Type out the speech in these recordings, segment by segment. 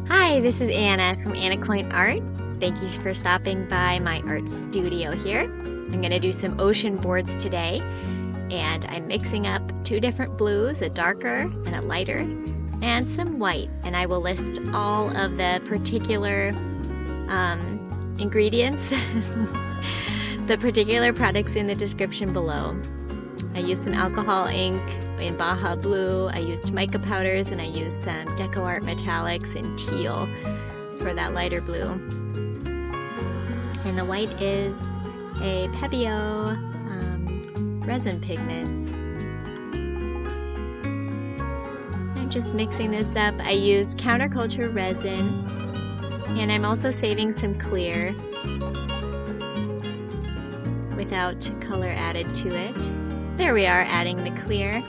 Hi, this is Anna from Anacoin Art. Thank you for stopping by my art studio here. I'm going to do some ocean boards today, and I'm mixing up two different blues, a darker and a lighter, and some white, and I will list all of the particular ingredients, the particular products in the description below. I used some alcohol ink in Baja Blue, I used mica powders, and I used some DecoArt Metallics in Teal for that lighter blue. And the white is a Pebeo resin pigment. I'm just mixing this up. I used counterculture resin, and I'm also saving some clear without color added to it. There we are, adding the clear.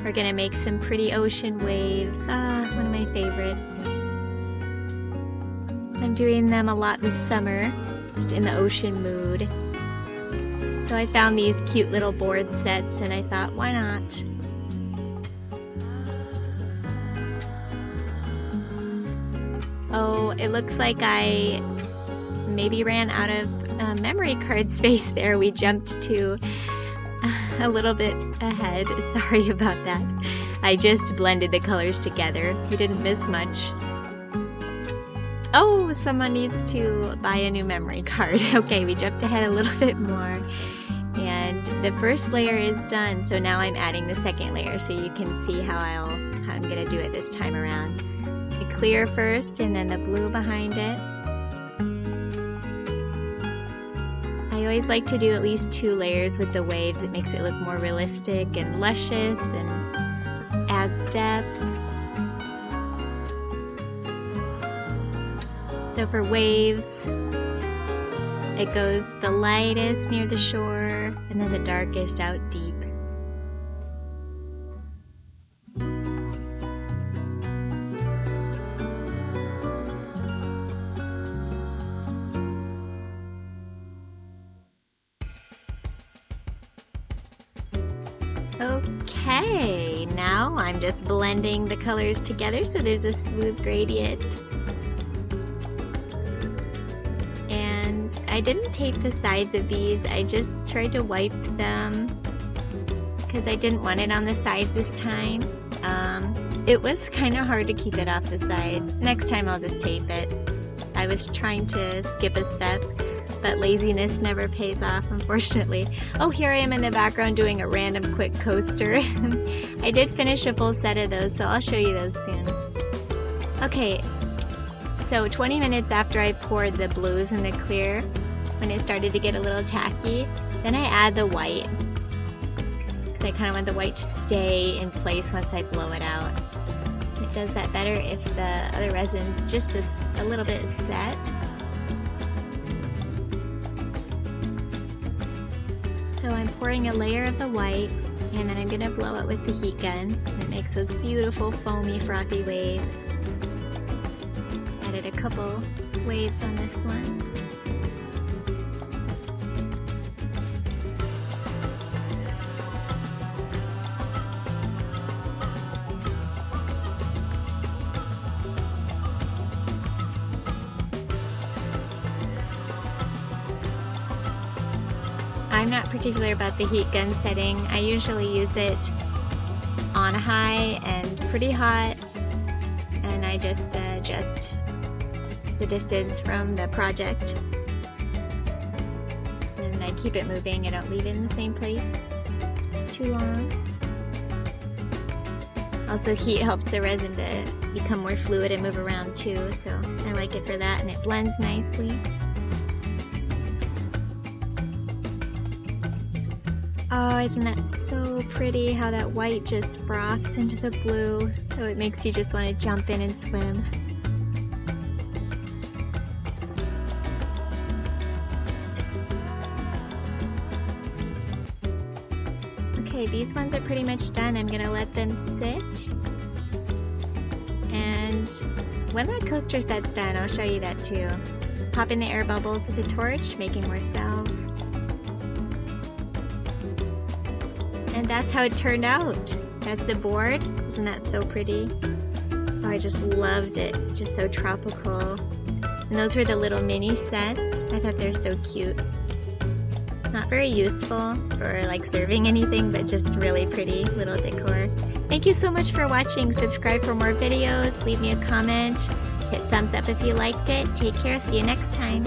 We're gonna make some pretty ocean waves. One of my favorite. I'm doing them a lot this summer, just in the ocean mood. So I found these cute little board sets and I thought, why not? Oh, it looks like I maybe ran out of memory card space there. We jumped to a little bit ahead. Sorry about that. I just blended the colors together. We didn't miss much. Oh, someone needs to buy a new memory card. Okay, we jumped ahead a little bit more. And the first layer is done, so now I'm adding the second layer so you can see how I'm gonna do it this time around. The clear first and then the blue behind it. I always like to do at least 2 layers with the waves. It makes it look more realistic and luscious and adds depth. So for waves, it goes the lightest near the shore and then the darkest out deep. Okay, now I'm just blending the colors together so there's a smooth gradient. And I didn't tape the sides of these, I just tried to wipe them because I didn't want it on the sides this time. It was kind of hard to keep it off the sides. Next time I'll just tape it. I was trying to skip a step, but laziness never pays off, unfortunately. Oh, here I am in the background doing a random quick coaster. I did finish a full set of those, so I'll show you those soon. Okay, so 20 minutes after I poured the blues and the clear, when it started to get a little tacky, then I add the white. Because I kind of want the white to stay in place once I blow it out. It does that better if the other resin's just a little bit set. So I'm pouring a layer of the white, and then I'm going to blow it with the heat gun, and it makes those beautiful foamy frothy waves. Added a couple waves on this one. I'm not particular about the heat gun setting. I usually use it on high and pretty hot, and I just adjust the distance from the project. And I keep it moving. I don't leave it in the same place too long. Also, heat helps the resin to become more fluid and move around too, so I like it for that, and it blends nicely. Oh, isn't that so pretty how that white just froths into the blue? So it makes you just want to jump in and swim. Okay, these ones are pretty much done. I'm gonna let them sit. And when that coaster set's done, I'll show you that too. Pop in the air bubbles with a torch, making more cells. And that's how it turned out. That's the board. Isn't that so pretty? Oh, I just loved it. Just so tropical. And those were the little mini sets. I thought they're so cute. Not very useful for like serving anything, but just really pretty little decor. Thank you so much for watching. Subscribe for more videos. Leave me a comment. Hit thumbs up if you liked it. Take care. See you next time.